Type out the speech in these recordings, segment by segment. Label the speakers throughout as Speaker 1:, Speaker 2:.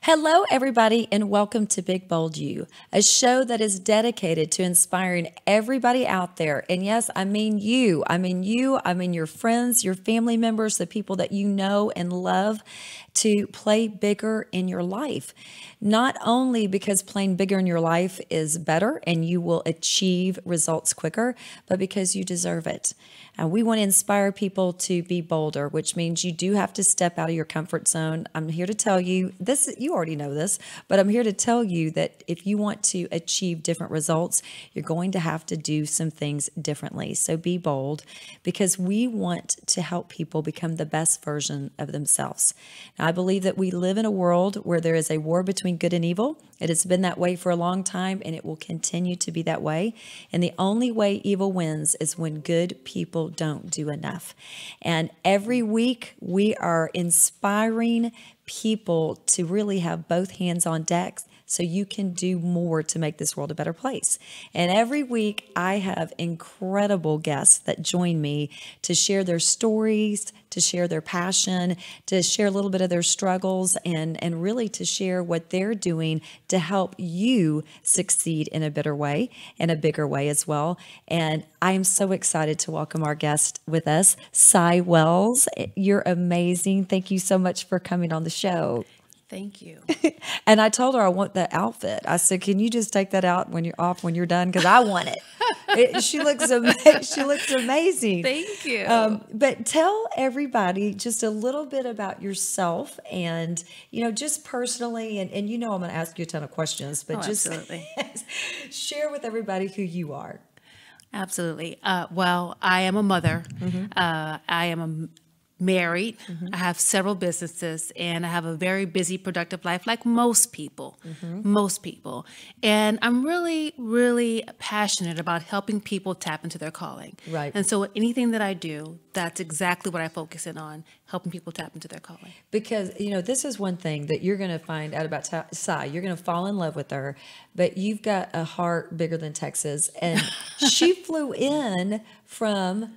Speaker 1: Hello, everybody, and welcome to Big Bold You, a show that is dedicated to inspiring everybody out there. And yes, I mean you. I mean your friends, your family members, the people that you know and love, to play bigger in your life. Not only because playing bigger in your life is better and you will achieve results quicker, but because you deserve it. And we want to inspire people to be bolder, which means you do have to step out of your comfort zone. I'm here to tell you this, you already know this, but I'm here to tell you that if you want to achieve different results, you're going to have to do some things differently. So be bold, because we want to help people become the best version of themselves. Now, I believe that we live in a world where there is a war between good and evil. It has been that way for a long time, and it will continue to be that way. And the only way evil wins is when good people don't do enough. And every week we are inspiring people to really have both hands on deck so you can do more to make this world a better place. And every week I have incredible guests that join me to share their stories, to share their passion, to share a little bit of their struggles, and really to share what they're doing to help you succeed in a better way, in a bigger way as well. And I am so excited to welcome our guest with us, Cy Wells. You're amazing. Thank you so much for coming on the show.
Speaker 2: Thank you.
Speaker 1: And I told her I want the outfit. I said, "Can you just take that out when you're off, when you're done? Because I want it." She looks amazing.
Speaker 2: Thank you.
Speaker 1: But tell everybody just a little bit about yourself, and just personally. And I'm going to ask you a ton of questions, but just
Speaker 2: absolutely.
Speaker 1: Share with everybody who you are.
Speaker 2: Absolutely. Well, I am a mother.
Speaker 1: Mm-hmm.
Speaker 2: I am married.
Speaker 1: Mm-hmm.
Speaker 2: I have several businesses, and I have a very busy, productive life like most people.
Speaker 1: Mm-hmm.
Speaker 2: Most people. And I'm really, really passionate about helping people tap into their calling.
Speaker 1: Right.
Speaker 2: And so anything that I do, that's exactly what I focus in on, helping people tap into their calling.
Speaker 1: Because, this is one thing that you're going to find out about Cy. You're going to fall in love with her, but you've got a heart bigger than Texas. And she flew in from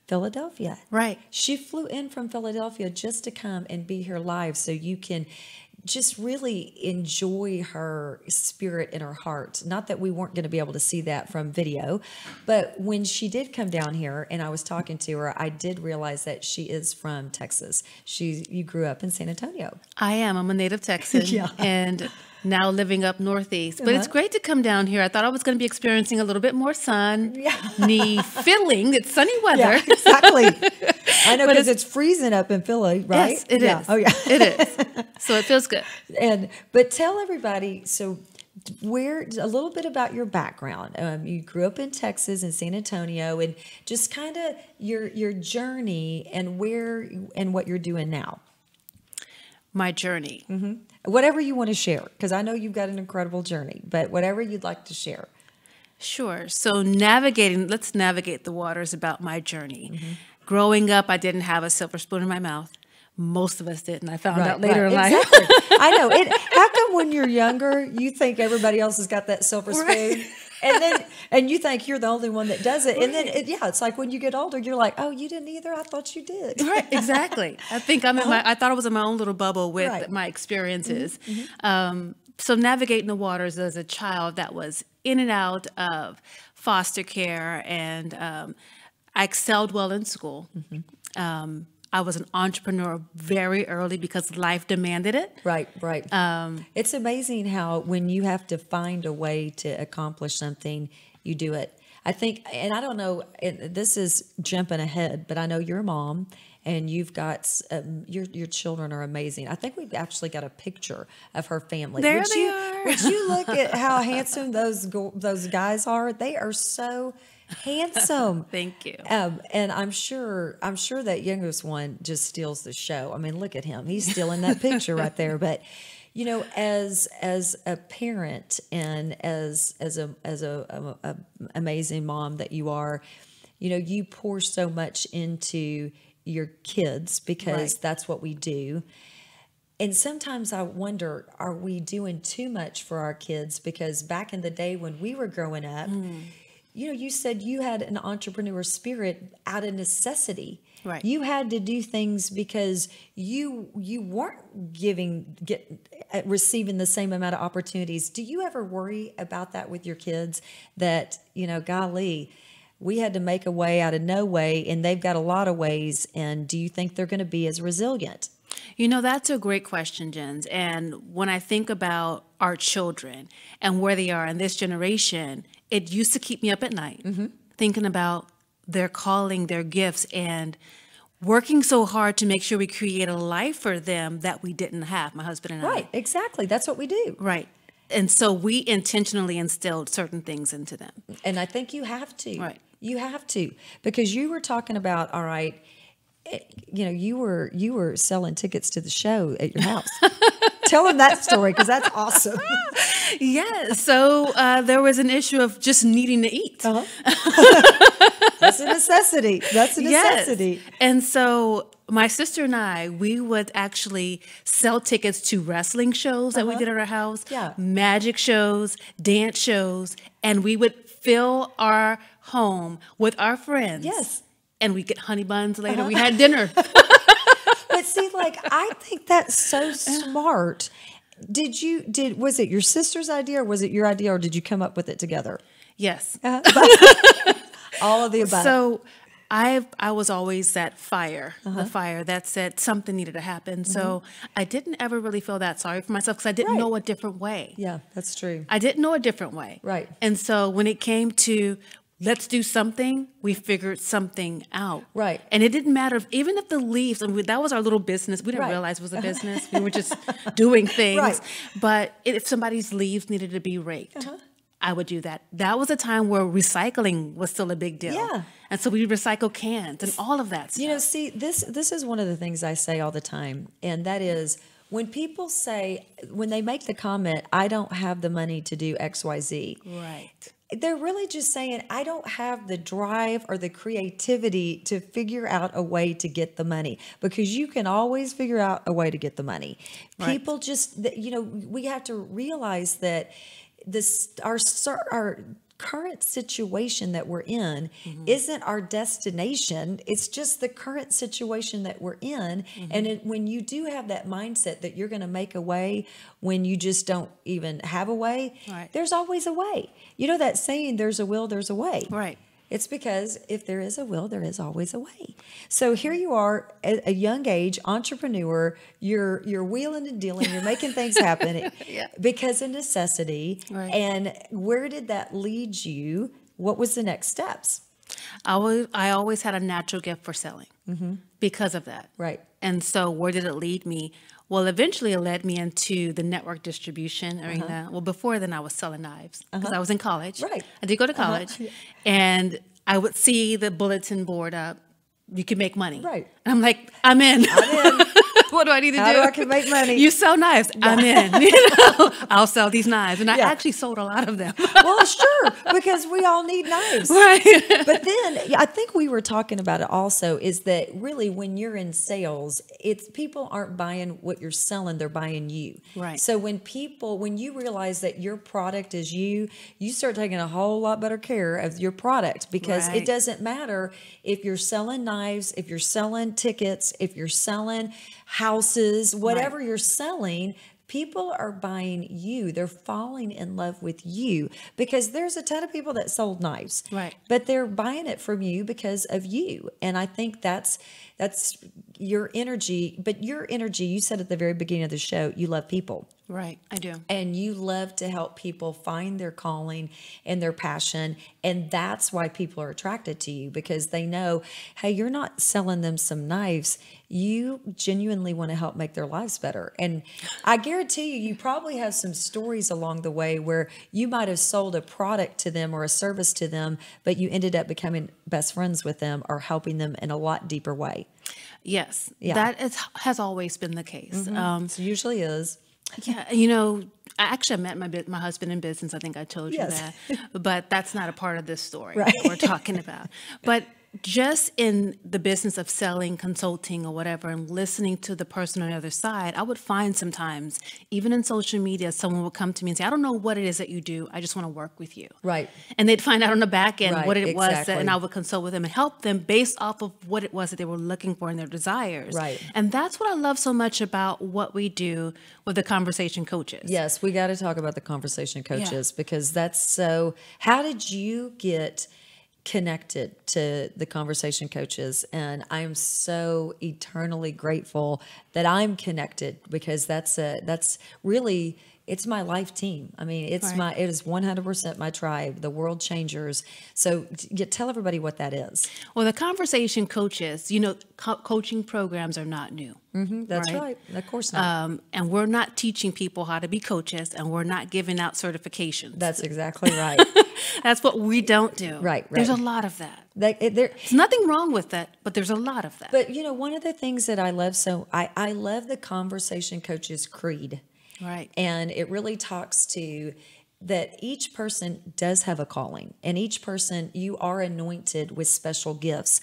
Speaker 1: Philadelphia.
Speaker 2: Right.
Speaker 1: She flew in from Philadelphia just to come and be here live, so you can just really enjoy her spirit and her heart. Not that we weren't going to be able to see that from video, but when she did come down here and I was talking to her, I did realize that she is from Texas. You grew up in San Antonio.
Speaker 2: I am. I'm a native Texan.
Speaker 1: Yeah.
Speaker 2: And now living up northeast. But it's great to come down here. I thought I was going to be experiencing a little bit more sun, feeling. It's sunny weather.
Speaker 1: Yeah, exactly. I know, because it's freezing up in Philly, right?
Speaker 2: Yes, it is.
Speaker 1: Oh, yeah.
Speaker 2: It is. So it feels good.
Speaker 1: But tell everybody, so a little bit about your background. You grew up in Texas and San Antonio, and just kind of your journey and what you're doing now.
Speaker 2: My journey.
Speaker 1: Mm-hmm. Whatever you want to share, because I know you've got an incredible journey, but whatever you'd like to share.
Speaker 2: Sure. So let's navigate the waters about my journey. Mm-hmm. Growing up, I didn't have a silver spoon in my mouth. Most of us didn't. I found out later in life.
Speaker 1: Exactly. I know. How come when you're younger, you think everybody else has got that silver spoon? Right. And you think you're the only one that does it. Right. And then, it's like when you get older, you're like, oh, you didn't either? I thought you did.
Speaker 2: Right, exactly. I think I thought I was in my own little bubble with my experiences. Mm-hmm. So navigating the waters as a child that was in and out of foster care, and I excelled well in school. Mm-hmm. I was an entrepreneur very early because life demanded it.
Speaker 1: Right. It's amazing how when you have to find a way to accomplish something, you do it. I think, and I don't know, this is jumping ahead, but I know you're a mom and you've got, your children are amazing. I think we've actually got a picture of her family.
Speaker 2: There they are.
Speaker 1: Would you look at how handsome those guys are? They are so handsome.
Speaker 2: Thank you.
Speaker 1: And I'm sure that youngest one just steals the show. I mean, look at him; he's stealing that picture right there. But you know, as a parent and as a amazing mom that you are, you know, you pour so much into your kids because that's what we do. And sometimes I wonder, are we doing too much for our kids? Because back in the day when we were growing up, you know, you said you had an entrepreneur spirit out of necessity.
Speaker 2: Right.
Speaker 1: You had to do things because you weren't receiving the same amount of opportunities. Do you ever worry about that with your kids? That, you know, golly, we had to make a way out of no way, and they've got a lot of ways. And do you think they're going to be as resilient?
Speaker 2: You know, that's a great question, Jens. And when I think about our children and where they are in this generation, it used to keep me up at night thinking about their calling, their gifts, and working so hard to make sure we create a life for them that we didn't have, my husband and I.
Speaker 1: Right, exactly. That's what we do.
Speaker 2: Right. And so we intentionally instilled certain things into them.
Speaker 1: And I think you have to.
Speaker 2: Right.
Speaker 1: You have to. Because you were talking about, all right, you know, you were selling tickets to the show at your house. Tell them that story, because that's awesome.
Speaker 2: Yeah. So there was an issue of just needing to eat.
Speaker 1: That's a necessity. That's a necessity.
Speaker 2: Yes. And so my sister and I, we would actually sell tickets to wrestling shows that we did at our house, magic shows, dance shows, and we would fill our home with our friends.
Speaker 1: Yes.
Speaker 2: And we get honey buns later. We had dinner.
Speaker 1: But see, like, I think that's so smart. Was it your sister's idea, or was it your idea, or did you come up with it together?
Speaker 2: Yes.
Speaker 1: All of the above.
Speaker 2: So I was always that fire, the fire that said something needed to happen. So I didn't ever really feel that sorry for myself because I didn't know a different way.
Speaker 1: Yeah, that's true.
Speaker 2: I didn't know a different way.
Speaker 1: Right.
Speaker 2: And so when it came to let's do something, we figured something out.
Speaker 1: Right.
Speaker 2: And it didn't matter even if the leaves, that was our little business. We didn't realize it was a business. We were just doing things.
Speaker 1: Right.
Speaker 2: But if somebody's leaves needed to be raked, I would do that. That was a time where recycling was still a big deal.
Speaker 1: Yeah.
Speaker 2: And so we recycle cans and all of that stuff.
Speaker 1: You know, see, this is one of the things I say all the time, and that is when people say, when they make the comment, I don't have the money to do XYZ.
Speaker 2: Right.
Speaker 1: They're really just saying, I don't have the drive or the creativity to figure out a way to get the money, because you can always figure out a way to get the money.
Speaker 2: Right.
Speaker 1: People just, you know, we have to realize that our current situation that we're in isn't our destination. It's just the current situation that we're in. And when you do have that mindset that you're going to make a way when you just don't even have a way, there's always a way. You know that saying, there's a will, there's a way.
Speaker 2: Right.
Speaker 1: It's because if there is a will, there is always a way. So here you are at a young age, entrepreneur, you're wheeling and dealing, you're making things happen because of necessity.
Speaker 2: Right.
Speaker 1: And where did that lead you? What was the next steps?
Speaker 2: I always had a natural gift for selling because of that.
Speaker 1: Right.
Speaker 2: And so where did it lead me? Well, eventually it led me into the network distribution arena. Well, before then I was selling knives because I was in college.
Speaker 1: Right.
Speaker 2: I did go to college. And I would see the bulletin board up, you can make money.
Speaker 1: Right.
Speaker 2: And I'm like, I'm in.
Speaker 1: I'm in.
Speaker 2: What do I need to do?
Speaker 1: How do I can make money?
Speaker 2: You sell knives. I'm in. You know, I'll sell these knives. And I actually sold a lot of them.
Speaker 1: Well, sure, because we all need knives.
Speaker 2: Right.
Speaker 1: But then I think we were talking about it also, is that really when you're in sales, it's people aren't buying what you're selling, they're buying you.
Speaker 2: Right.
Speaker 1: So when you realize that your product is you start taking a whole lot better care of your product, because it doesn't matter if you're selling knives, if you're selling tickets, if you're selling houses, whatever you're selling, people are buying you. They're falling in love with you, because there's a ton of people that sold knives,
Speaker 2: right?
Speaker 1: But they're buying it from you because of you. And I think that's that's your energy. But your energy, you said at the very beginning of the show, you love people.
Speaker 2: Right, I do.
Speaker 1: And you love to help people find their calling and their passion. And that's why people are attracted to you, because they know, hey, you're not selling them some knives. You genuinely want to help make their lives better. And I guarantee you, you probably have some stories along the way where you might have sold a product to them or a service to them, but you ended up becoming best friends with them or helping them in a lot deeper way.
Speaker 2: Yes,
Speaker 1: Yeah.
Speaker 2: has always been the case.
Speaker 1: It usually is.
Speaker 2: Yeah, I met my husband in business. I think I told you
Speaker 1: Yes.
Speaker 2: that, but that's not a part of this story
Speaker 1: Right.
Speaker 2: that we're talking about. But just in the business of selling, consulting, or whatever, and listening to the person on the other side, I would find sometimes, even in social media, someone would come to me and say, I don't know what it is that you do. I just want to work with you.
Speaker 1: Right.
Speaker 2: And they'd find out on the back end
Speaker 1: Right,
Speaker 2: what it was,
Speaker 1: exactly.
Speaker 2: and I would consult with them and help them based off of what it was that they were looking for in their desires.
Speaker 1: Right.
Speaker 2: And that's what I love so much about what we do with the conversation coaches.
Speaker 1: Yes, we got to talk about the conversation coaches because that's so. How did you get connected to the conversation coaches? And I'm so eternally grateful that I'm connected, because that's really, it's my life team. I mean, it is 100% my tribe, the World Changers. So tell everybody what that is.
Speaker 2: Well, the conversation coaches, coaching programs are not new.
Speaker 1: That's right. Of course not.
Speaker 2: And we're not teaching people how to be coaches, and we're not giving out certifications.
Speaker 1: That's exactly right.
Speaker 2: That's what we don't do.
Speaker 1: Right.
Speaker 2: There's a lot of that.
Speaker 1: There,
Speaker 2: There's nothing wrong with that, but there's a lot of that.
Speaker 1: but one of the things that I love, I love the conversation coaches creed.
Speaker 2: Right.
Speaker 1: And it really talks to that each person does have a calling, and each person, you are anointed with special gifts.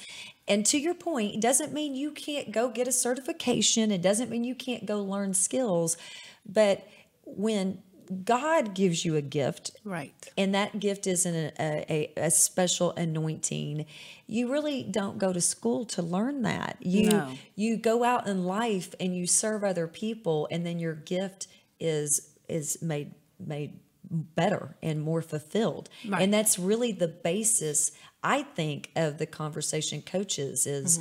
Speaker 1: And to your point, it doesn't mean you can't go get a certification. It doesn't mean you can't go learn skills. But when God gives you a gift,
Speaker 2: Right.
Speaker 1: and that gift is a special anointing, you really don't go to school to learn that. You go out in life and you serve other people, and then your gift is made better and more fulfilled.
Speaker 2: Right.
Speaker 1: And that's really the basis, I think, of the conversation coaches is.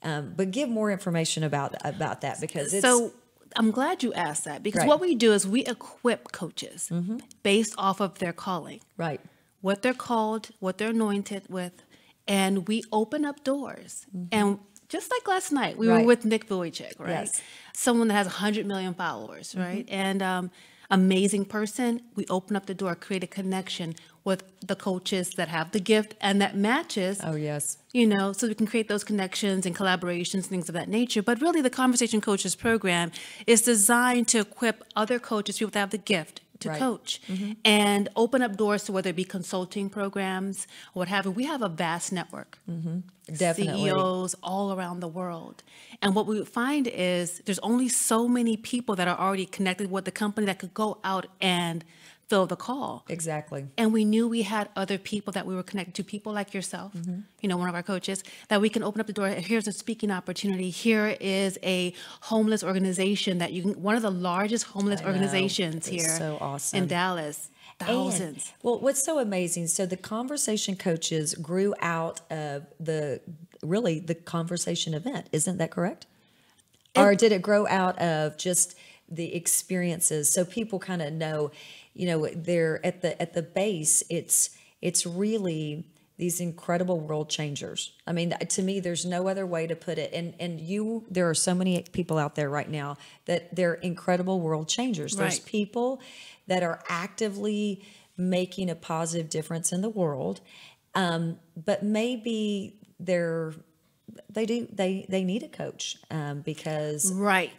Speaker 1: But give more information about that, because it's
Speaker 2: So I'm glad you asked that, because
Speaker 1: Right.
Speaker 2: what we do is we equip coaches based off of their calling,
Speaker 1: right.
Speaker 2: what they're called, what they're anointed with, and we open up doors. And just like last night, we were
Speaker 1: Right.
Speaker 2: with Nick Vujicic, right?
Speaker 1: Yes.
Speaker 2: Someone that has 100 million followers, right? And amazing person. We open up the door, create a connection with the coaches that have the gift and that matches.
Speaker 1: Oh, yes.
Speaker 2: So we can create those connections and collaborations, things of that nature. But really, the Conversation Coaches program is designed to equip other coaches, people that have the gift, to
Speaker 1: Right.
Speaker 2: coach and open up doors to whether it be consulting programs or what have you. We have a vast network.
Speaker 1: Definitely.
Speaker 2: CEOs all around the world. And what we find is there's only so many people that are already connected with the company that could go out and fill the call.
Speaker 1: Exactly.
Speaker 2: And we knew we had other people that we were connected to, people like yourself, one of our coaches, that we can open up the door. Here's a speaking opportunity. Here is a homeless organization that one of the largest homeless
Speaker 1: I know.
Speaker 2: organizations
Speaker 1: It's
Speaker 2: here
Speaker 1: so awesome.
Speaker 2: in Dallas. Thousands.
Speaker 1: And, well, what's so amazing, so the conversation coaches grew out of the conversation event. Isn't that correct? Or did it grow out of just the experiences? So people kind of know, they're at the base, it's really these incredible world changers. I mean, to me, there's no other way to put it. And there are so many people out there right now that they're incredible world changers. There's
Speaker 2: Right.
Speaker 1: people that are actively making a positive difference in the world, but maybe they need a coach because
Speaker 2: Right.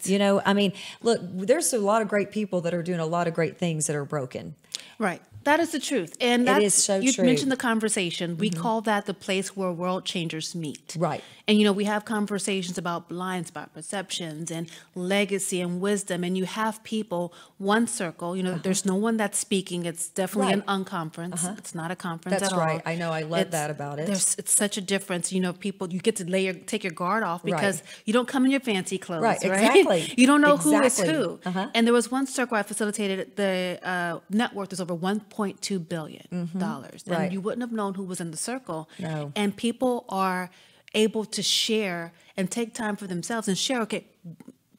Speaker 1: I mean, look, there's a lot of great people that are doing a lot of great things that are broken.
Speaker 2: Right. That is the truth. And
Speaker 1: It is so
Speaker 2: you
Speaker 1: true.
Speaker 2: mentioned the conversation. We call that the place where world changers meet.
Speaker 1: Right.
Speaker 2: And, we have conversations about blind spot perceptions and legacy and wisdom. And you have people, one circle, there's no one that's speaking. It's definitely
Speaker 1: Right.
Speaker 2: an unconference. It's not a conference
Speaker 1: That's
Speaker 2: at
Speaker 1: right.
Speaker 2: all.
Speaker 1: I know. I love that about it.
Speaker 2: It's such a difference. People, you get to take your guard off because
Speaker 1: Right.
Speaker 2: you don't come in your fancy clothes.
Speaker 1: Right,
Speaker 2: Right.
Speaker 1: exactly.
Speaker 2: You don't know who
Speaker 1: Exactly.
Speaker 2: is who. And there was one circle I facilitated. The net worth was over $1.2 billion.
Speaker 1: Right.
Speaker 2: And you wouldn't have known who was in the circle.
Speaker 1: No.
Speaker 2: And people are able to share and take time for themselves and share, okay,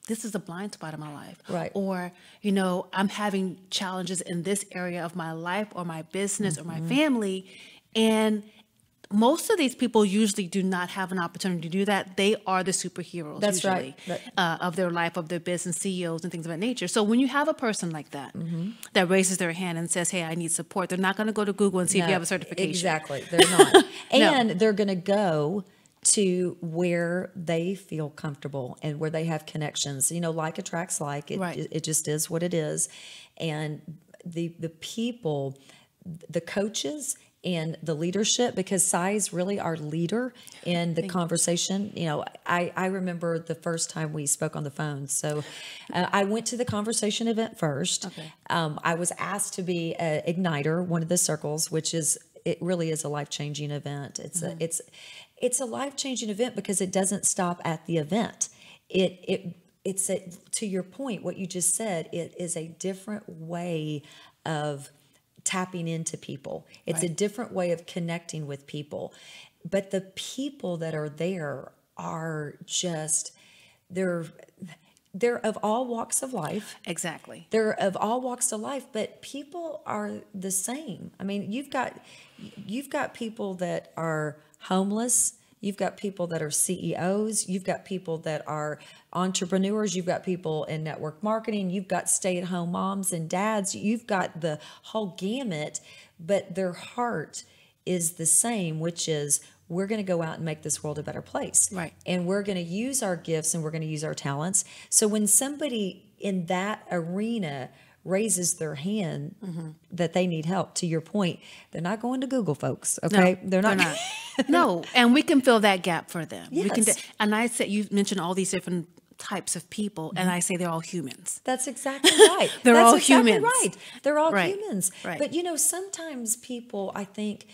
Speaker 2: this is a blind spot in my life.
Speaker 1: Right.
Speaker 2: Or, you know, I'm having challenges in this area of my life or my business or my family. And most of these people usually do not have an opportunity to do that. They are the superheroes,
Speaker 1: That's
Speaker 2: usually,
Speaker 1: right.
Speaker 2: of their life, of their business, CEOs and things of that nature. So when you have a person like that, that raises their hand and says, hey, I need support, they're not going to go to Google and see if you have a certification.
Speaker 1: Exactly. They're not. And they're going to go to where they feel comfortable and where they have connections. You know, like attracts like. It just is what it is. And the people, the coaches and the leadership, because Sai's really our leader in the conversation. You know, I remember the first time we spoke on the phone. So I went to the conversation event first.
Speaker 2: Okay.
Speaker 1: I was asked to be an Igniter, one of the circles, which is, it really is a life-changing event. It's a life-changing event because it doesn't stop at the event. It's to your point, what you just said, it is a different way of tapping into people. It's a different way of connecting with people. But the people that are there are just, they're of all walks of life.
Speaker 2: Exactly.
Speaker 1: They're of all walks of life, but people are the same. I mean, you've got people that are homeless. You've got people that are CEOs. You've got people that are entrepreneurs. You've got people in network marketing. You've got stay-at-home moms and dads. You've got the whole gamut, but their heart is the same, which is, we're going to go out and make this world a better place.
Speaker 2: Right.
Speaker 1: And we're going to use our gifts and we're going to use our talents. So when somebody in that arena raises their hand that they need help, to your point, they're not going to Google, folks. Okay.
Speaker 2: No,
Speaker 1: they're not.
Speaker 2: No. And we can fill that gap for them.
Speaker 1: Yes.
Speaker 2: We can, and I said, you mentioned all these different types of people, and I say they're all humans.
Speaker 1: That's exactly right.
Speaker 2: They're
Speaker 1: That's
Speaker 2: all
Speaker 1: exactly
Speaker 2: humans.
Speaker 1: right. They're all
Speaker 2: Right.
Speaker 1: humans.
Speaker 2: Right.
Speaker 1: But, you know, sometimes people, I think,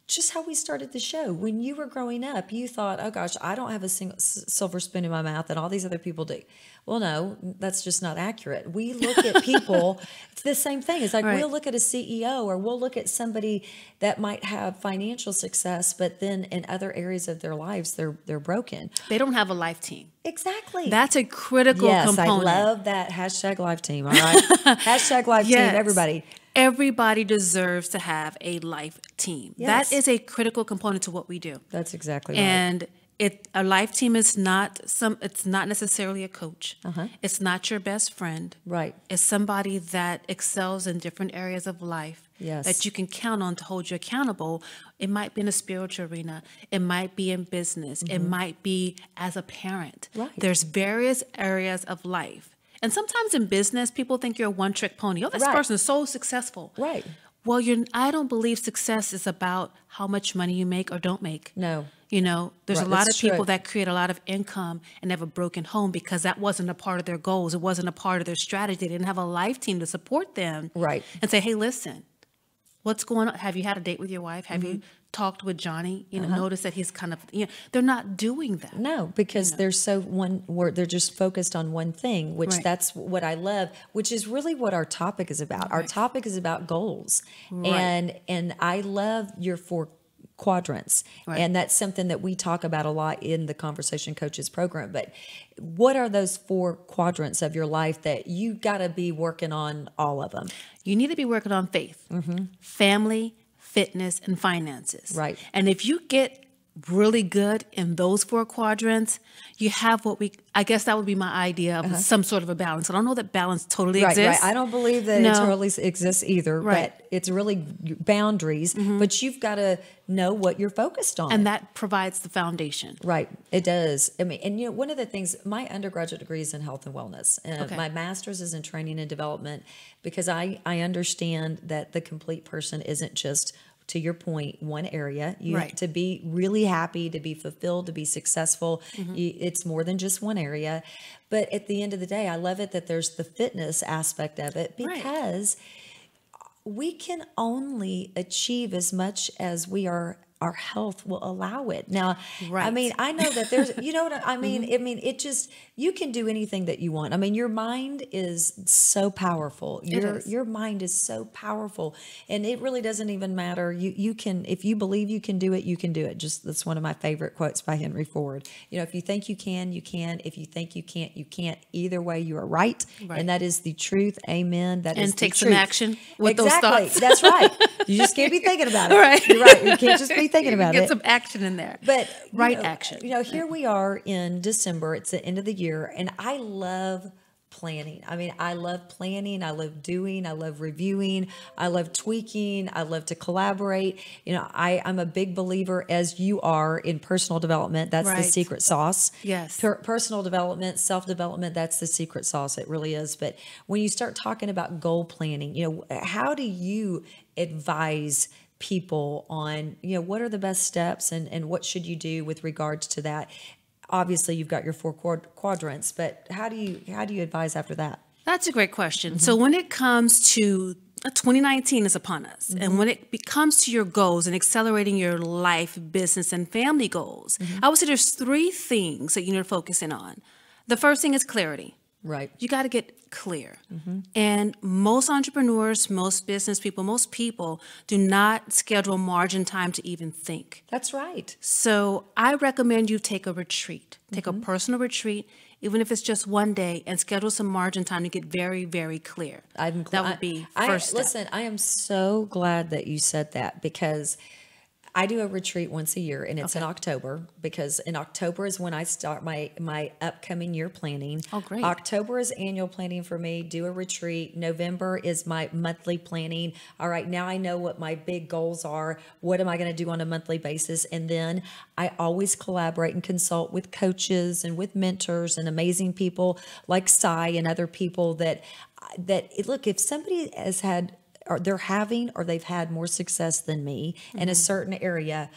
Speaker 1: just how we started the show. When you were growing up, you thought, oh gosh, I don't have a single silver spoon in my mouth and all these other people do. Well, no, that's just not accurate. We look at people, it's the same thing. It's like we'll look at a CEO or we'll look at somebody that might have financial success, but then in other areas of their lives, they're broken.
Speaker 2: They don't have a life team.
Speaker 1: Exactly.
Speaker 2: That's a critical component.
Speaker 1: I love that hashtag life team. All right. Hashtag life team, everybody.
Speaker 2: Everybody deserves to have a life team.
Speaker 1: Yes.
Speaker 2: That is a critical component to what we do.
Speaker 1: That's exactly right.
Speaker 2: And a life team is it's not necessarily a coach. It's not your best friend.
Speaker 1: Right.
Speaker 2: It's somebody that excels in different areas of life.
Speaker 1: Yes.
Speaker 2: That you can count on to hold you accountable. It might be in a spiritual arena. It might be in business. It might be as a parent.
Speaker 1: Right.
Speaker 2: There's various areas of life. And sometimes in business, people think you're a one-trick pony. Oh, this person is so successful.
Speaker 1: Right.
Speaker 2: Well, I don't believe success is about how much money you make or don't make.
Speaker 1: No.
Speaker 2: You know, there's a lot
Speaker 1: That's
Speaker 2: of people
Speaker 1: true.
Speaker 2: that create a lot of income and have a broken home because that wasn't a part of their goals. It wasn't a part of their strategy. They didn't have a life team to support them.
Speaker 1: Right.
Speaker 2: And say, hey, listen, what's going on? Have you had a date with your wife? Have you talked with Johnny? You know, notice that he's kind of, they're not doing that.
Speaker 1: No, because they're they're just focused on one thing, which that's what I love, which is really what our topic is about. Our topic is about goals. And I love your 4 quadrants. And that's something that we talk about a lot in the Conversation Coaches program. But what are those 4 quadrants of your life that you got to be working on all of them?
Speaker 2: You need to be working on faith, family, fitness, and finances.
Speaker 1: Right.
Speaker 2: And if you get really good in those 4 quadrants, you have I guess that would be my idea of some sort of a balance. I don't know that balance totally exists.
Speaker 1: Right. I don't believe that it totally exists either, but it's really boundaries, but you've got to know what you're focused on.
Speaker 2: And that provides the foundation.
Speaker 1: Right. It does. I mean, and one of the things, my undergraduate degree is in health and wellness. My master's is in training and development because I understand that the complete person isn't just, to your point, one area. You have to be really happy, to be fulfilled, to be successful. It's more than just one area. But at the end of the day, I love it that there's the fitness aspect of it because we can only achieve as much as we are our health will allow it. Now,
Speaker 2: Right.
Speaker 1: I mean, I know that there's, you know what I mean? I mean, it just, you can do anything that you want. I mean, your mind is so powerful.
Speaker 2: is.
Speaker 1: Your mind is so powerful, and it really doesn't even matter. You can, if you believe you can do it, you can do it. Just, that's one of my favorite quotes by Henry Ford. You know, if you think you can, you can. If you think you can't, you can't. Either way, you are right.
Speaker 2: Right.
Speaker 1: And that is the truth. Amen. That is
Speaker 2: And take
Speaker 1: the
Speaker 2: some
Speaker 1: truth.
Speaker 2: action with
Speaker 1: Exactly.
Speaker 2: those thoughts.
Speaker 1: That's right. You just can't be thinking about it.
Speaker 2: Right.
Speaker 1: You're right. You can't just be thinking about
Speaker 2: Get
Speaker 1: it.
Speaker 2: some action in there.
Speaker 1: But
Speaker 2: right
Speaker 1: you know,
Speaker 2: action.
Speaker 1: You know, here we are in December. It's the end of the year, and I love planning. I mean, I love planning. I love doing. I love reviewing. I love tweaking. I love to collaborate. You know, I'm a big believer, as you are, in personal development. That's the
Speaker 2: Right.
Speaker 1: secret sauce.
Speaker 2: Yes.
Speaker 1: Personal development, self-development, that's the secret sauce. It really is. But when you start talking about goal planning, you know, how do you advise people on, you know, what are the best steps and what should you do with regards to that? Obviously, you've got your four quadrants, but how do you advise after that?
Speaker 2: That's a great question. So when it comes to 2019 is upon us, and when it comes to your goals and accelerating your life, business, and family goals, I would say there's 3 things that you need to focus in on. The first thing is clarity.
Speaker 1: Right.
Speaker 2: You got to get clear. And most entrepreneurs, most business people, most people do not schedule margin time to even think.
Speaker 1: That's right.
Speaker 2: So I recommend you take a retreat, take a personal retreat, even if it's just one day, and schedule some margin time to get very, very clear. That would be first step.
Speaker 1: Listen, I am so glad that you said that, because I do a retreat once a year, and it's in October, because in October is when I start my upcoming year planning.
Speaker 2: Oh, great.
Speaker 1: October is annual planning for me. Do a retreat. November is my monthly planning. All right, now I know what my big goals are. What am I going to do on a monthly basis? And then I always collaborate and consult with coaches and with mentors and amazing people like Cy and other people that look, if somebody has had, or they're having, or they've had more success than me in a certain area,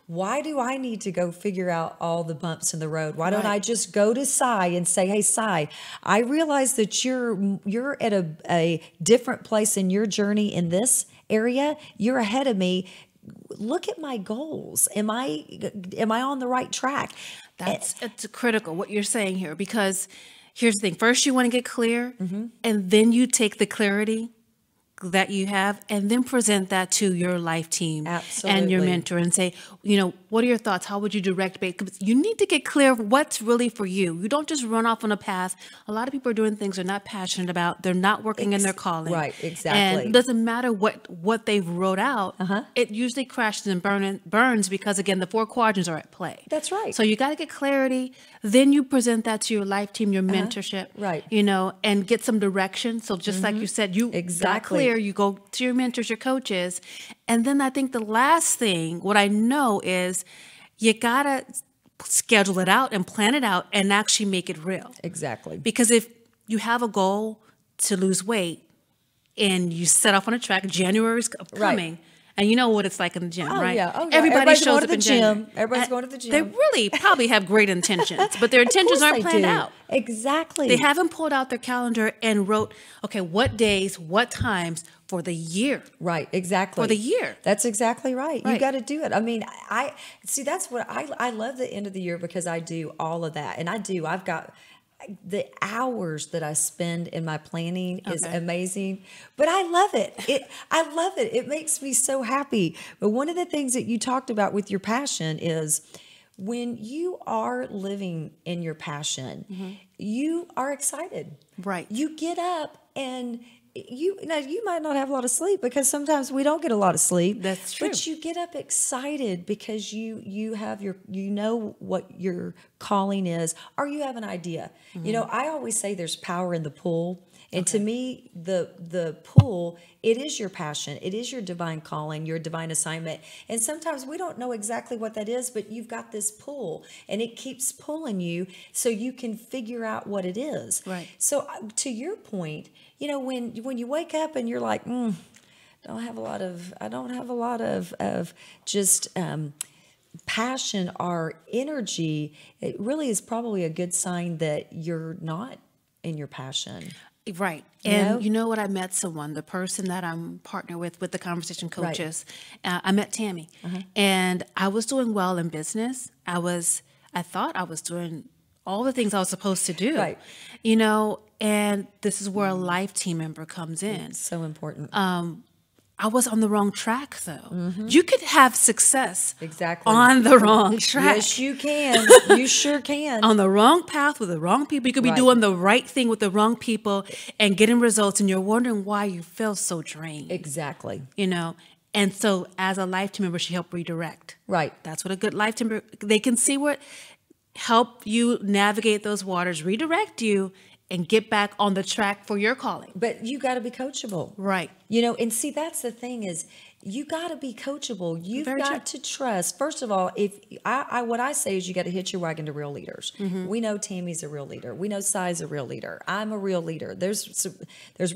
Speaker 1: why do I need to go figure out all the bumps in the road? Why don't I just go to Cy and say, hey, Cy, I realize that you're at a different place in your journey in this area. You're ahead of me. Look at my goals. Am I on the right track?
Speaker 2: It's critical what you're saying here, because here's the thing. First, you want to get clear, and then you take the clarity that you have, and then present that to your life team and your mentor and say, you know, what are your thoughts? How would you direct me? Because you need to get clear what's really for you. You don't just run off on a path. A lot of people are doing things they're not passionate about. They're not working in their calling.
Speaker 1: Right, exactly.
Speaker 2: And it doesn't matter what they've wrote out. It usually crashes and burns because, again, the 4 quadrants are at play.
Speaker 1: That's right.
Speaker 2: So you got to get clarity. Then you present that to your life team, your mentorship,
Speaker 1: right?
Speaker 2: You know, and get some direction. So just like you said, you got clear. You go to your mentors, your coaches. And then I think the last thing, what I know is you got to schedule it out and plan it out and actually make it real.
Speaker 1: Exactly.
Speaker 2: Because if you have a goal to lose weight and you set off on a track, January is coming. And you know what it's like in the gym, right?
Speaker 1: Yeah. Oh, yeah.
Speaker 2: Everybody shows up in the
Speaker 1: gym. Everybody's going to the gym.
Speaker 2: They really probably have great intentions, but their intentions aren't planned out.
Speaker 1: Exactly.
Speaker 2: They haven't pulled out their calendar and wrote, okay, what days, what times for the year.
Speaker 1: Right, exactly.
Speaker 2: For the year.
Speaker 1: That's exactly right.
Speaker 2: Right.
Speaker 1: You got to do it. I mean, I see, that's what I love the end of the year, because I do all of that. And I've got the hours that I spend in my planning is amazing, but I love it. I love it. It makes me so happy. But one of the things that you talked about with your passion is when you are living in your passion, you are excited.
Speaker 2: Right.
Speaker 1: You get up and you might not have a lot of sleep, because sometimes we don't get a lot of sleep.
Speaker 2: That's true.
Speaker 1: But you get up excited because you have you know what your calling is, or you have an idea. You know, I always say there's power in the pull. And to me, the pull, it is your passion. It is your divine calling, your divine assignment. And sometimes we don't know exactly what that is, but you've got this pull, and it keeps pulling you so you can figure out what it is.
Speaker 2: Right.
Speaker 1: So to your point, you know, when you wake up and you're like, I don't have a lot of just passion or energy, it really is probably a good sign that you're not in your passion.
Speaker 2: Right. And you know what? I met someone, the person that I'm partnered with the conversation coaches. Right. I met Tammy, and I was doing well in business. I thought I was doing all the things I was supposed to do,
Speaker 1: right.
Speaker 2: You know, and this is where a life team member comes in.
Speaker 1: It's so important.
Speaker 2: I was on the wrong track, though. You could have success
Speaker 1: on
Speaker 2: the wrong track.
Speaker 1: Yes, you can. You sure can.
Speaker 2: On the wrong path with the wrong people. You could be doing the right thing with the wrong people and getting results, and you're wondering why you feel so drained.
Speaker 1: Exactly.
Speaker 2: You know, and so as a life team member, she helped redirect.
Speaker 1: Right.
Speaker 2: That's what a good life team member, they can see help you navigate those waters, redirect you, and get back on the track for your calling.
Speaker 1: But you got to be coachable.
Speaker 2: Right.
Speaker 1: You know, and see, that's the thing is you got to be coachable. You've got to trust. First of all, if what I say is you got to hitch your wagon to real leaders. We know Tammy's a real leader. We know Cy's a real leader. I'm a real leader. There's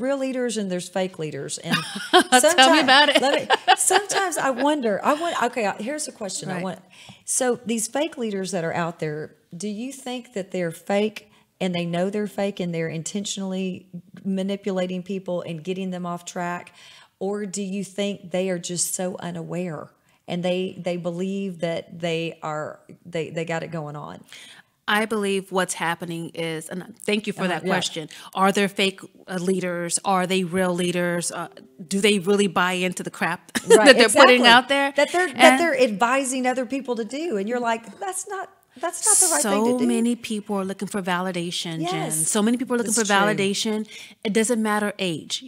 Speaker 1: real leaders and there's fake leaders. And
Speaker 2: tell me about it.
Speaker 1: Sometimes I wonder, okay, here's a question.
Speaker 2: Right.
Speaker 1: So these fake leaders that are out there, do you think that they're fake and they know they're fake and they're intentionally manipulating people and getting them off track? Or do you think they are just so unaware and they believe that they got it going on?
Speaker 2: I believe what's happening is, and thank you for that question, are there fake leaders? Are they real leaders? Do they really buy into the crap that they're putting out there?
Speaker 1: That they're advising other people to do. And you're like, that's not the right thing to do.
Speaker 2: So many people are looking for validation, Jen. So many people are looking for validation. It doesn't matter age.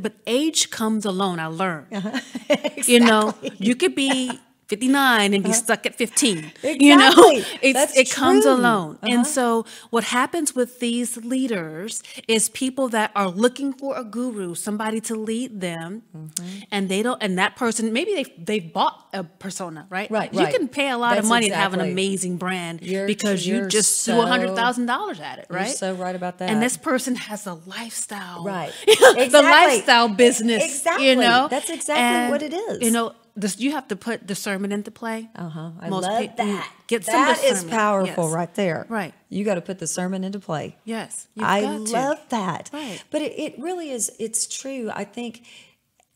Speaker 2: But age comes alone, I learned.
Speaker 1: Exactly.
Speaker 2: You know, you could be 59 and be stuck at 15.
Speaker 1: Exactly.
Speaker 2: You know,
Speaker 1: it
Speaker 2: comes alone. And so what happens with these leaders is people that are looking for a guru, somebody to lead them, and that person, maybe they've bought a persona, right?
Speaker 1: Right.
Speaker 2: You can pay a lot of money to have an amazing brand because you just threw $100,000 at it, right?
Speaker 1: You're so right about that.
Speaker 2: And this person has a lifestyle.
Speaker 1: Right.
Speaker 2: The lifestyle business.
Speaker 1: Exactly.
Speaker 2: You know?
Speaker 1: That's exactly what it is.
Speaker 2: You know, you have to put discernment into play.
Speaker 1: I love that.
Speaker 2: Get some
Speaker 1: that
Speaker 2: discernment.
Speaker 1: is powerful right there.
Speaker 2: Right.
Speaker 1: You got to put discernment into play.
Speaker 2: Yes.
Speaker 1: I love that.
Speaker 2: Right.
Speaker 1: But it really is, it's true. I think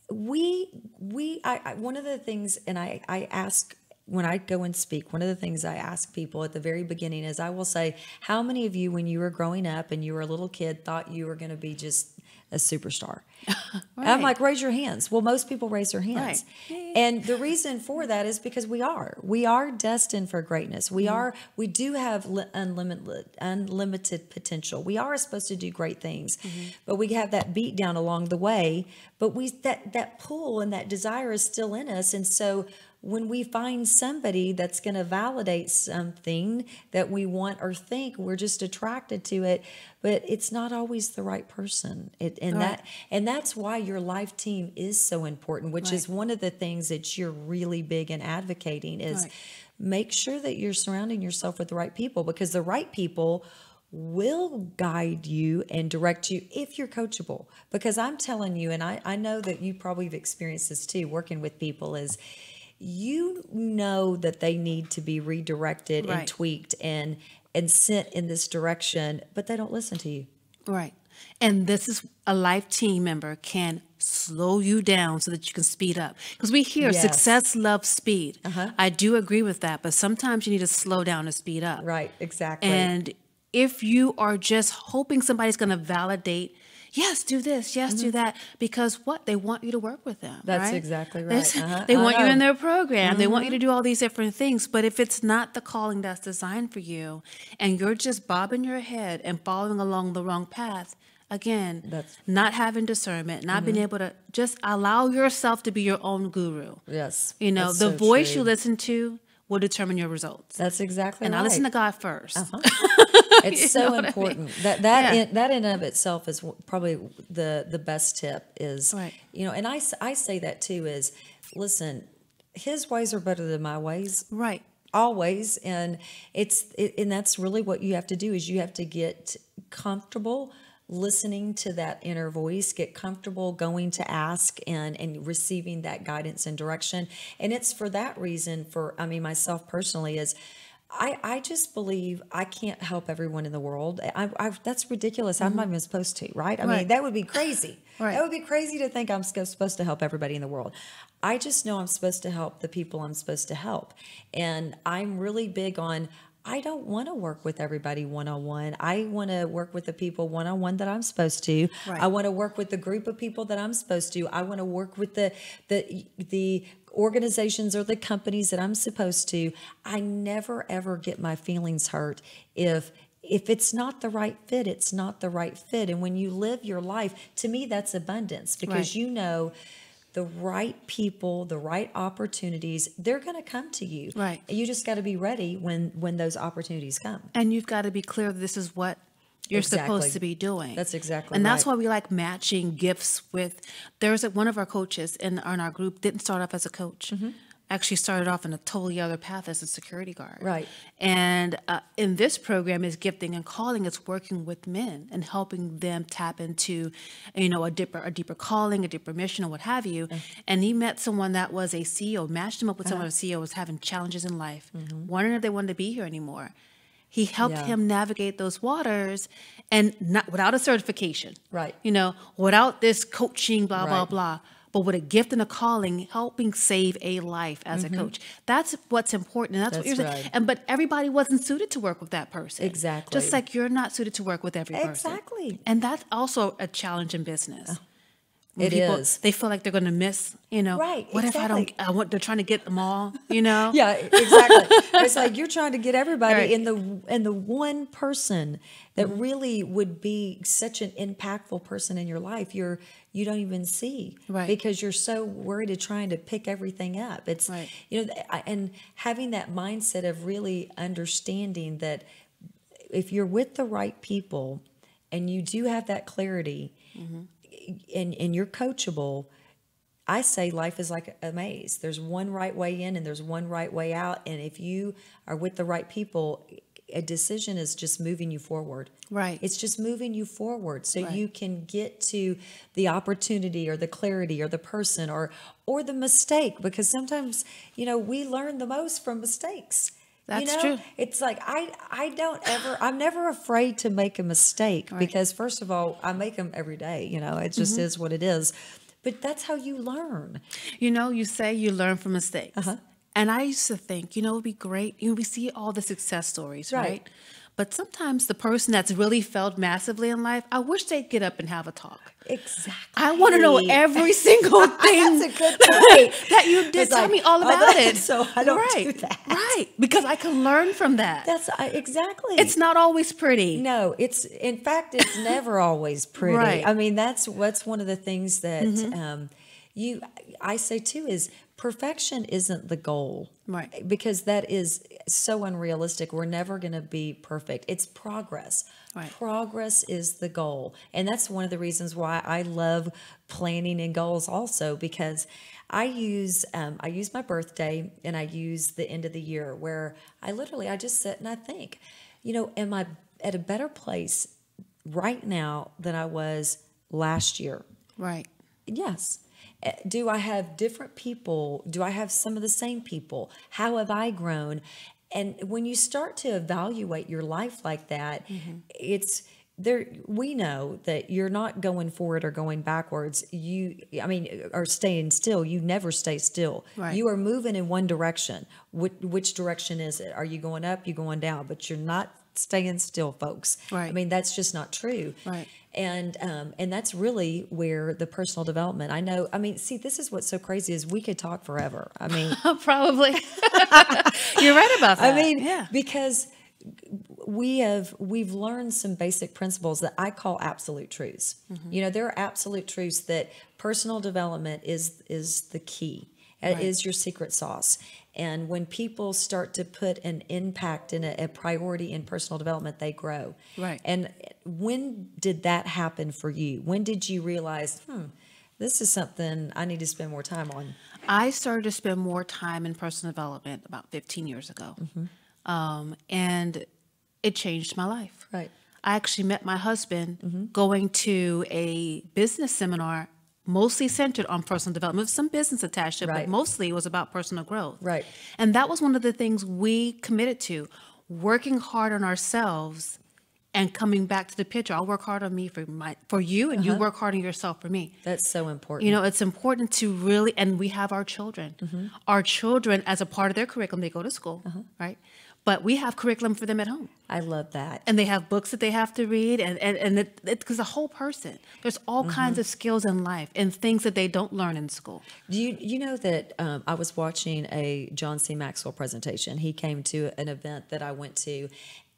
Speaker 1: one of the things, and I ask, when I go and speak, one of the things I ask people at the very beginning is I will say, how many of you, when you were growing up and you were a little kid, thought you were going to be just a superstar? I'm like, raise your hands. Well, most people raise their hands.
Speaker 2: Right.
Speaker 1: And the reason for that is because we are destined for greatness. We do have unlimited potential. We are supposed to do great things, but we have that beat down along the way, but that pull and that desire is still in us. And so when we find somebody that's going to validate something that we want or think, we're just attracted to it, but it's not always the right person. That's why your life team is so important, which is one of the things that you're really big in advocating is make sure that you're surrounding yourself with the right people, because the right people will guide you and direct you if you're coachable. Because I'm telling you, and I know that you probably have experienced this too, working with people, is you know that they need to be redirected and tweaked and sent in this direction, but they don't listen to you.
Speaker 2: Right. And this is a life team member can slow you down so that you can speed up. Because we hear success loves speed. I do agree with that, but sometimes you need to slow down to speed up.
Speaker 1: Right, exactly.
Speaker 2: And if you are just hoping somebody's going to validate, yes, do this, yes, do that, because they want you to work with them.
Speaker 1: That's exactly right.
Speaker 2: They want you in their program. They want you to do all these different things. But if it's not the calling that's designed for you and you're just bobbing your head and following along the wrong path, again, not having discernment, not being able to just allow yourself to be your own guru.
Speaker 1: Yes.
Speaker 2: You know, the voice you listen to will determine your results.
Speaker 1: That's exactly
Speaker 2: right. And I listen to God first.
Speaker 1: It's so important. I mean? That in and of itself is probably the best tip is, you know, and I say that too is, listen, his ways are better than my ways.
Speaker 2: Right.
Speaker 1: Always. And and that's really what you have to do is you have to get comfortable listening to that inner voice, get comfortable going to ask and receiving that guidance and direction. And it's for that reason myself personally is I just believe I can't help everyone in the world. That's ridiculous. I'm not even supposed to, right? I mean, that would be crazy.
Speaker 2: Right.
Speaker 1: That would be crazy to think I'm supposed to help everybody in the world. I just know I'm supposed to help the people I'm supposed to help. And I'm really big on, I don't want to work with everybody one-on-one. I want to work with the people one-on-one that I'm supposed to.
Speaker 2: Right.
Speaker 1: I want to work with the group of people that I'm supposed to. I want to work with the organizations or the companies that I'm supposed to. I never ever get my feelings hurt if it's not the right fit. It's not the right fit. And when you live your life, to me, that's abundance, because you know the right people, the right opportunities, they're going to come to you.
Speaker 2: Right.
Speaker 1: You just got to be ready when those opportunities come.
Speaker 2: And you've got to be clear that this is what you're supposed to be doing.
Speaker 1: That's exactly
Speaker 2: And that's
Speaker 1: right.
Speaker 2: why we like matching gifts with, one of our coaches in our group didn't start off as a coach. Actually started off in a totally other path as a security guard.
Speaker 1: Right.
Speaker 2: And in this program is gifting and calling. It's working with men and helping them tap into, a deeper calling, a deeper mission, or what have you. And he met someone that was a CEO, matched him up with someone a CEO who was having challenges in life, wondering if they wanted to be here anymore. He helped him navigate those waters, and not without a certification.
Speaker 1: Right.
Speaker 2: Without this coaching, blah, blah,
Speaker 1: Right.
Speaker 2: blah. But with a gift and a calling, helping save a life as a coach. That's what's important. And that's what you're saying.
Speaker 1: right.
Speaker 2: But everybody wasn't suited to work with that person.
Speaker 1: Exactly.
Speaker 2: Just like you're not suited to work with every person.
Speaker 1: Exactly.
Speaker 2: And that's also a challenge in business.
Speaker 1: It is.
Speaker 2: They feel like they're going to miss,
Speaker 1: Right,
Speaker 2: what if
Speaker 1: exactly.
Speaker 2: they're trying to get them all,
Speaker 1: Yeah, exactly. It's like you're trying to get everybody,
Speaker 2: Right.
Speaker 1: and the one person that really would be such an impactful person in your life, you don't even see,
Speaker 2: Right.
Speaker 1: because you're so worried of trying to pick everything up. It's
Speaker 2: Right.
Speaker 1: and having that mindset of really understanding that if you're with the right people and you do have that clarity, and you're coachable, I say life is like a maze. There's one right way in and there's one right way out. And if you are with the right people, a decision is just moving you forward.
Speaker 2: Right.
Speaker 1: It's just moving you forward so
Speaker 2: Right.
Speaker 1: you can get to the opportunity or the clarity or the person or the mistake, because sometimes, we learn the most from mistakes.
Speaker 2: That's true.
Speaker 1: It's like I'm never afraid to make a mistake, because first of all, I make them every day. It just is what it is. But that's how you learn.
Speaker 2: You say you learn from mistakes. And I used to think, it would be great. We see all the success stories, right? But sometimes the person that's really failed massively in life, I wish they'd get up and have a talk.
Speaker 1: Exactly.
Speaker 2: I want to know every single thing
Speaker 1: That's a good point.
Speaker 2: that you did.
Speaker 1: It's
Speaker 2: Tell
Speaker 1: like,
Speaker 2: me all about it.
Speaker 1: So I don't do that.
Speaker 2: Right. Because I can learn from that.
Speaker 1: That's exactly.
Speaker 2: It's not always pretty.
Speaker 1: No, in fact, it's never always pretty.
Speaker 2: Right.
Speaker 1: I mean, that's one of the things that I say too, is perfection isn't the goal.
Speaker 2: Right.
Speaker 1: Because that is so unrealistic. We're never going to be perfect. It's progress.
Speaker 2: Right.
Speaker 1: Progress is the goal. And that's one of the reasons why I love planning and goals also, because I use my birthday and I use the end of the year where I just sit and I think, am I at a better place right now than I was last year?
Speaker 2: Right.
Speaker 1: Yes. Do I have different people? Do I have some of the same people? How have I grown? And when you start to evaluate your life like that, it's there. We know that you're not going forward or going backwards. Or staying still. You never stay still.
Speaker 2: Right.
Speaker 1: You are moving in one direction. Which direction is it? Are you going up? You going down? But you're not staying still, folks.
Speaker 2: Right.
Speaker 1: I mean, that's just not true.
Speaker 2: Right.
Speaker 1: And that's really where the personal development, see, this is what's so crazy is we could talk forever.
Speaker 2: Probably. You're right about that.
Speaker 1: Because we've learned some basic principles that I call absolute truths. There are absolute truths that personal development is the key. It is your secret sauce. And when people start to put an impact and a priority in personal development, they grow.
Speaker 2: Right.
Speaker 1: And when did that happen for you? When did you realize, this is something I need to spend more time on?
Speaker 2: I started to spend more time in personal development about 15 years ago. And it changed my life.
Speaker 1: Right.
Speaker 2: I actually met my husband going to a business seminar mostly centered on personal development, with some business attached to it,
Speaker 1: Right.
Speaker 2: but mostly it was about personal growth.
Speaker 1: Right.
Speaker 2: And that was one of the things we committed to, working hard on ourselves and coming back to the picture. I'll work hard on me for you, and you work hard on yourself for me.
Speaker 1: That's so important.
Speaker 2: You know, it's important to really, and we have our children. Our children, as a part of their curriculum, they go to school, right? But we have curriculum for them at home.
Speaker 1: I love that.
Speaker 2: And they have books that they have to read, and because the whole person, there's all kinds of skills in life and things that they don't learn in school.
Speaker 1: Do you know that I was watching a John C. Maxwell presentation. He came to an event that I went to,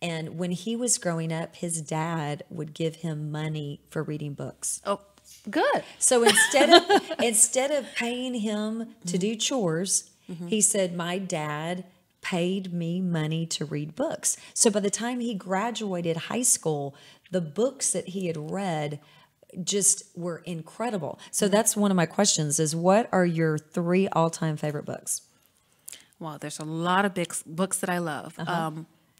Speaker 1: and when he was growing up, his dad would give him money for reading books.
Speaker 2: Oh, good.
Speaker 1: So instead of paying him to do chores, he said, my dad paid me money to read books. So by the time he graduated high school, the books that he had read just were incredible. So that's one of my questions is, what are your 3 all-time favorite books?
Speaker 2: Well, there's a lot of books that I love.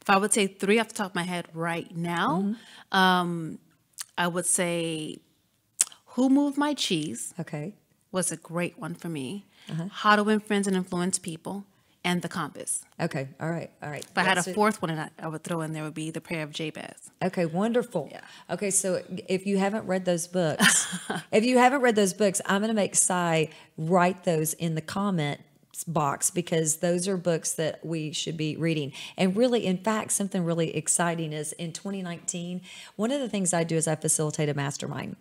Speaker 2: If I would say 3 off the top of my head right now, I would say Who Moved My Cheese
Speaker 1: Okay.
Speaker 2: was a great one for me. How to Win Friends and Influence People, and The Compass.
Speaker 1: Okay. All right.
Speaker 2: If I had a 4th one and I would throw in there, would be The Prayer of Jabez.
Speaker 1: Okay, wonderful.
Speaker 2: Yeah.
Speaker 1: Okay, so if you haven't read those books, I'm going to make Cy write those in the comment box, because those are books that we should be reading. And really, in fact, something really exciting is in 2019, one of the things I do is I facilitate a mastermind.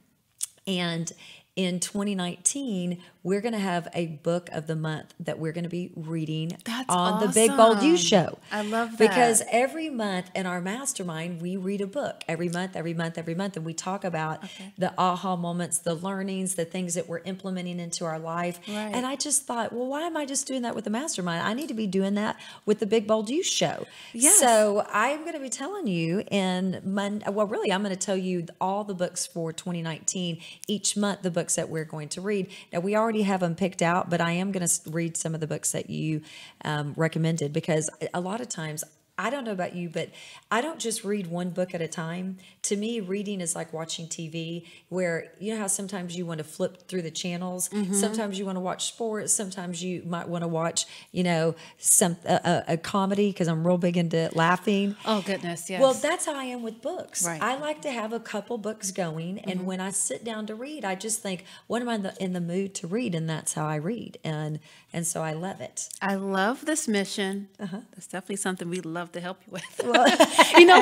Speaker 1: And in 2019, we're going to have a book of the month that we're going to be reading on the Big Bold You show.
Speaker 2: I love that.
Speaker 1: Because every month in our mastermind, we read a book every month, and we talk about the aha moments, the learnings, the things that we're implementing into our life.
Speaker 2: Right.
Speaker 1: And I just thought, well, why am I just doing that with the mastermind? I need to be doing that with the Big Bold You show.
Speaker 2: Yes.
Speaker 1: So I'm going to be telling you I'm going to tell you all the books for 2019, each month, the books that we're going to read. Now, we already have them picked out, but I am going to read some of the books that you recommended, because a lot of times, I don't know about you, but I don't just read one book at a time. To me, reading is like watching TV, where you know how sometimes you want to flip through the channels. Sometimes you want to watch sports. Sometimes you might want to watch, a comedy, because I'm real big into laughing.
Speaker 2: Oh, goodness, yes.
Speaker 1: Well, that's how I am with books.
Speaker 2: Right.
Speaker 1: I like to have a couple books going, and when I sit down to read, I just think, what am I in the mood to read? And that's how I read, and so I love it.
Speaker 2: I love this mission. That's definitely something we love to help you with.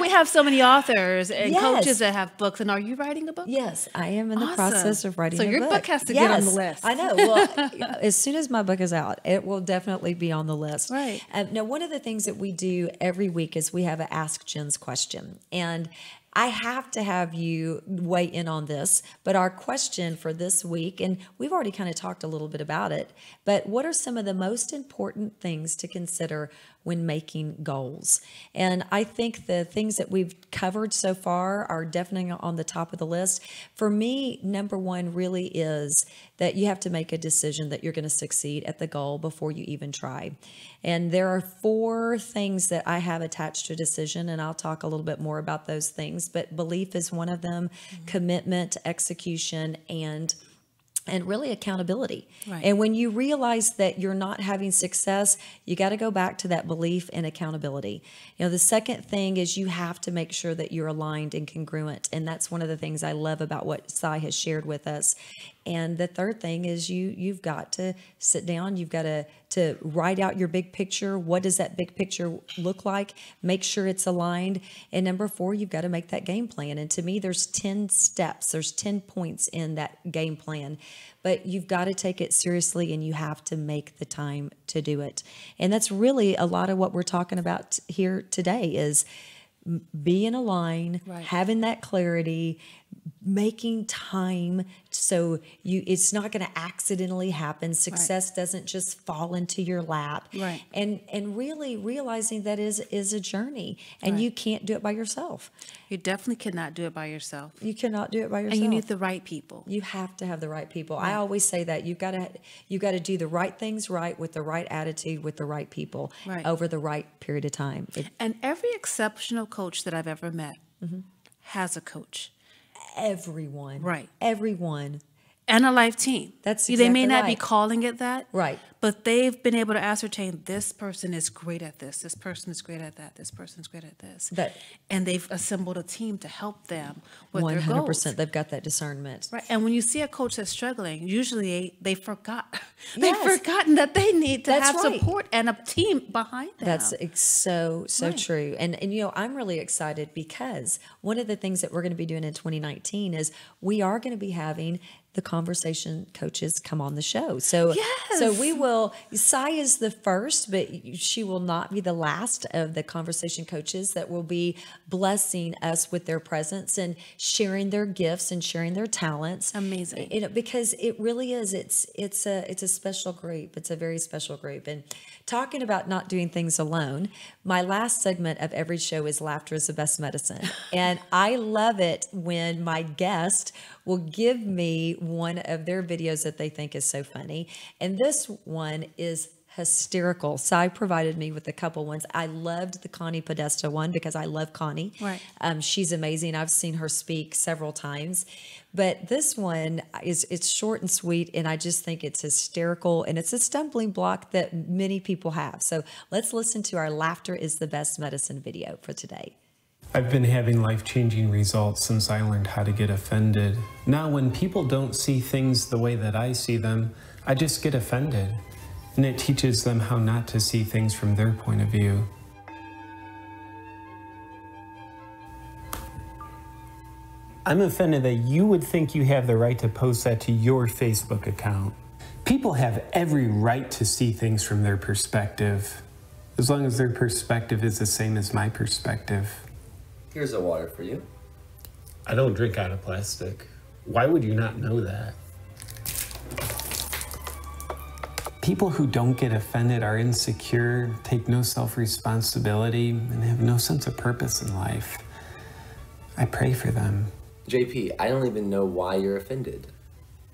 Speaker 2: We have so many authors and coaches that have books. And are you writing a book?
Speaker 1: Yes, I am in the process of writing a book.
Speaker 2: So your book has to get on the list.
Speaker 1: I know. Well, as soon as my book is out, it will definitely be on the list.
Speaker 2: Right.
Speaker 1: Now, one of the things that we do every week is we have an Ask Jen's question. And I have to have you weigh in on this, but our question for this week, and we've already kind of talked a little bit about it, but what are some of the most important things to consider when making goals? And I think the things that we've covered so far are definitely on the top of the list. For me, number one really is that you have to make a decision that you're going to succeed at the goal before you even try. And there are 4 things that I have attached to a decision, and I'll talk a little bit more about those things, but belief is one of them, commitment, execution, and really accountability.
Speaker 2: Right.
Speaker 1: And when you realize that you're not having success, you got to go back to that belief and accountability. The second thing is you have to make sure that you're aligned and congruent. And that's one of the things I love about what Cy has shared with us. And the third thing is you've got to sit down. You've got to write out your big picture. What does that big picture look like? Make sure it's aligned. And number 4, you've got to make that game plan. And to me, there's 10 steps. There's 10 points in that game plan. But you've got to take it seriously, and you have to make the time to do it. And that's really a lot of what we're talking about here today is being aligned, having that clarity, making time so it's not going to accidentally happen. Success doesn't just fall into your lap.
Speaker 2: Right.
Speaker 1: And really realizing that is a journey, and you can't do it by yourself.
Speaker 2: You definitely cannot do it by yourself.
Speaker 1: You cannot do it by yourself.
Speaker 2: And you need the right people.
Speaker 1: You have to have the right people. I always say that you've got to do the right things right, with the right attitude, with the right people over the right period of time.
Speaker 2: And every exceptional coach that I've ever met has a coach.
Speaker 1: Everyone.
Speaker 2: Right.
Speaker 1: Everyone.
Speaker 2: and a life team.
Speaker 1: That's
Speaker 2: They may
Speaker 1: exactly
Speaker 2: not be
Speaker 1: right.
Speaker 2: calling it that,
Speaker 1: Right.
Speaker 2: but they've been able to ascertain this person is great at this person is great at that, this person's great at this. And they've assembled a team to help them with their goals.
Speaker 1: 100%. They've got that discernment.
Speaker 2: Right. And when you see a coach that's struggling, usually they've forgotten
Speaker 1: Yes.
Speaker 2: that they need to
Speaker 1: That's
Speaker 2: have
Speaker 1: right.
Speaker 2: support and a team behind them.
Speaker 1: That's so
Speaker 2: Right.
Speaker 1: true. And I'm really excited because one of the things that we're going to be doing in 2019 is we are going to be having the conversation coaches come on the show. So we will, Sai is the first, but she will not be the last of the conversation coaches that will be blessing us with their presence and sharing their gifts and sharing their talents.
Speaker 2: Amazing.
Speaker 1: Because it really is, it's a special group. It's a very special group. And talking about not doing things alone, my last segment of every show is Laughter is the Best Medicine. And I love it when my guest will give me one of their videos that they think is so funny. And this one is hysterical. Sai provided me with a couple ones. I loved the Connie Podesta one because I love Connie.
Speaker 2: Right.
Speaker 1: She's amazing. I've seen her speak several times. But this one it's short and sweet, and I just think it's hysterical, and it's a stumbling block that many people have. So let's listen to our Laughter is the Best Medicine video for today.
Speaker 3: I've been having life-changing results since I learned how to get offended. Now, when people don't see things the way that I see them, I just get offended. And it teaches them how not to see things from their point of view. I'm offended that you would think you have the right to post that to your Facebook account. People have every right to see things from their perspective, as long as their perspective is the same as my perspective.
Speaker 4: Here's a water for you.
Speaker 3: I don't drink out of plastic. Why would you not know that? People who don't get offended are insecure, take no self-responsibility, and have no sense of purpose in life. I pray for them.
Speaker 4: JP, I don't even know why you're offended.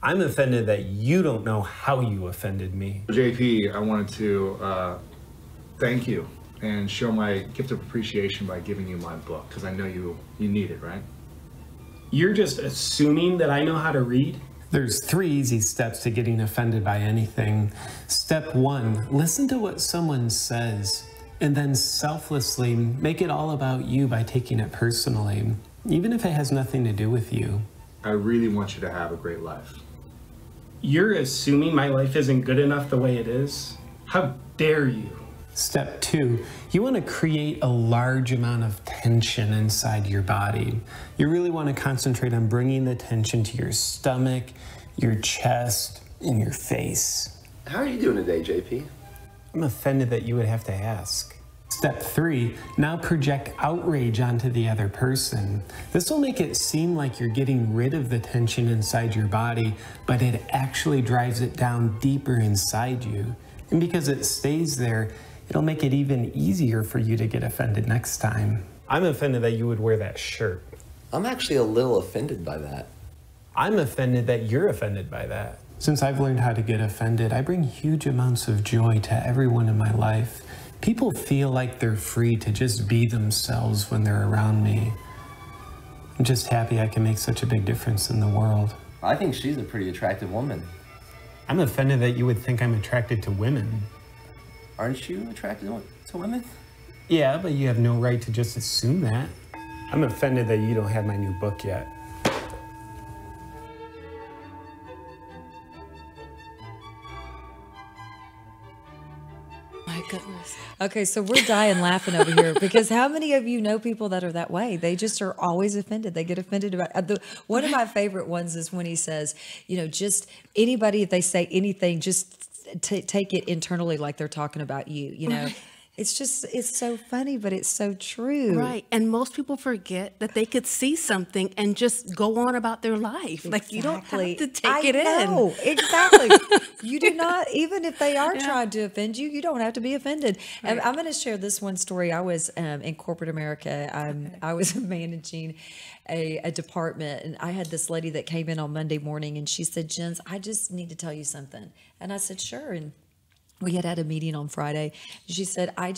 Speaker 3: I'm offended that you don't know how you offended me.
Speaker 5: JP, I wanted to thank you and show my gift of appreciation by giving you my book, because I know you need it, right?
Speaker 3: You're just assuming that I know how to read? There's 3 easy steps to getting offended by anything. Step 1, listen to what someone says, and then selflessly make it all about you by taking it personally, even if it has nothing to do with you.
Speaker 5: I really want you to have a great life.
Speaker 3: You're assuming my life isn't good enough the way it is? How dare you? Step 2, you want to create a large amount of tension inside your body. You really want to concentrate on bringing the tension to your stomach, your chest, and your face.
Speaker 4: How are you doing today, JP?
Speaker 3: I'm offended that you would have to ask. Step 3, now project outrage onto the other person. This will make it seem like you're getting rid of the tension inside your body, but it actually drives it down deeper inside you. And because it stays there, it'll make it even easier for you to get offended next time. I'm offended that you would wear that shirt.
Speaker 4: I'm actually a little offended by that.
Speaker 3: I'm offended that you're offended by that. Since I've learned how to get offended, I bring huge amounts of joy to everyone in my life. People feel like they're free to just be themselves when they're around me. I'm just happy I can make such a big difference in the world.
Speaker 4: I think she's a pretty attractive woman.
Speaker 3: I'm offended that you would think I'm attracted to women.
Speaker 4: Aren't you attracted to women?
Speaker 3: Yeah, but you have no right to just assume that. I'm offended that you don't have my new book yet.
Speaker 2: My goodness.
Speaker 1: Okay, so we're dying laughing over here because how many of you know people that are that way? They just are always offended. They get offended about one of my favorite ones is when he says, just anybody, if they say anything, just take it internally like they're talking about you,
Speaker 2: Right.
Speaker 1: It's so funny, but it's so true.
Speaker 2: Right. And most people forget that they could see something and just go on about their life. Like you don't have to take it in.
Speaker 1: Exactly. You do not, even if they are trying to offend you, you don't have to be offended.
Speaker 2: Right.
Speaker 1: And I'm going to share this one story. I was in corporate America. I was managing a department, and I had this lady that came in on Monday morning, and she said, "Jens, I just need to tell you something." And I said, "Sure." And we had a meeting on Friday. She said, I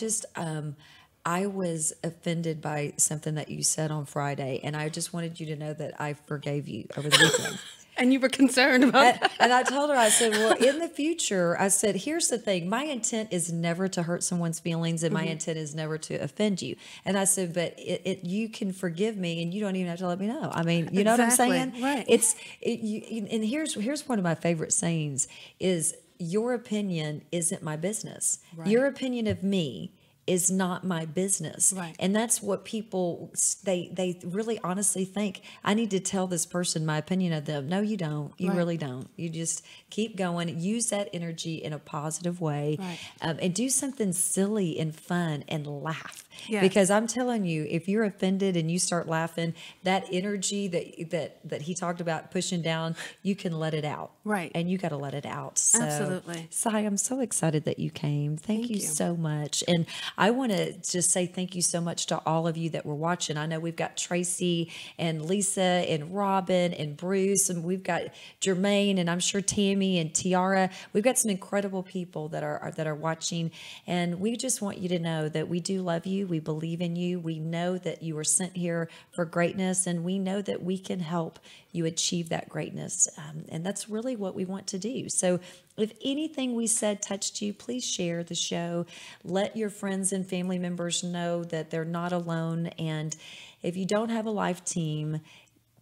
Speaker 1: was offended by something that you said on Friday, and I just wanted you to know that I forgave you over the weekend.
Speaker 2: And you were concerned about that.
Speaker 1: And I told her, I said, well, in the future, I said, here's the thing. My intent is never to hurt someone's feelings, and my intent is never to offend you. And I said, but you can forgive me, and you don't even have to let me know. I mean, you know what I'm saying?
Speaker 2: Right.
Speaker 1: And here's one of my favorite sayings is, your opinion isn't my business.
Speaker 2: Right.
Speaker 1: Your opinion of me is not my business.
Speaker 2: Right.
Speaker 1: And that's what people, they really honestly think, I need to tell this person my opinion of them. No, you don't. You
Speaker 2: Right.
Speaker 1: really don't. You just keep going, use that energy in a positive way,
Speaker 2: Right.
Speaker 1: and do something silly and fun and laugh.
Speaker 2: Yes.
Speaker 1: Because I'm telling you, if you're offended and you start laughing, that energy that he talked about pushing down, you can let it out.
Speaker 2: Right.
Speaker 1: And you got to let it out. So,
Speaker 2: Absolutely.
Speaker 1: Sai, I'm so excited that you came. Thank you so much. And I want to just say thank you so much to all of you that were watching. I know we've got Tracy and Lisa and Robin and Bruce, and we've got Jermaine, and I'm sure Tammy and Tiara. We've got some incredible people that are watching, and we just want you to know that we do love you. We believe in you. We know that you were sent here for greatness, and we know that we can help you achieve that greatness. And that's really what we want to do. So if anything we said touched you, please share the show. Let your friends and family members know that they're not alone. And if you don't have a life team,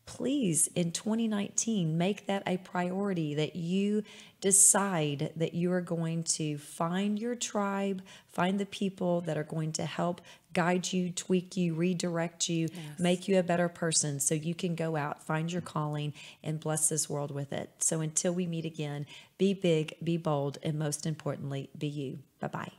Speaker 1: please, in 2019, make that a priority, that you decide that you are going to find your tribe, find the people that are going to help guide you, tweak you, redirect you, make you a better person so you can go out, find your calling, and bless this world with it. So until we meet again, be big, be bold, and most importantly, be you. Bye-bye.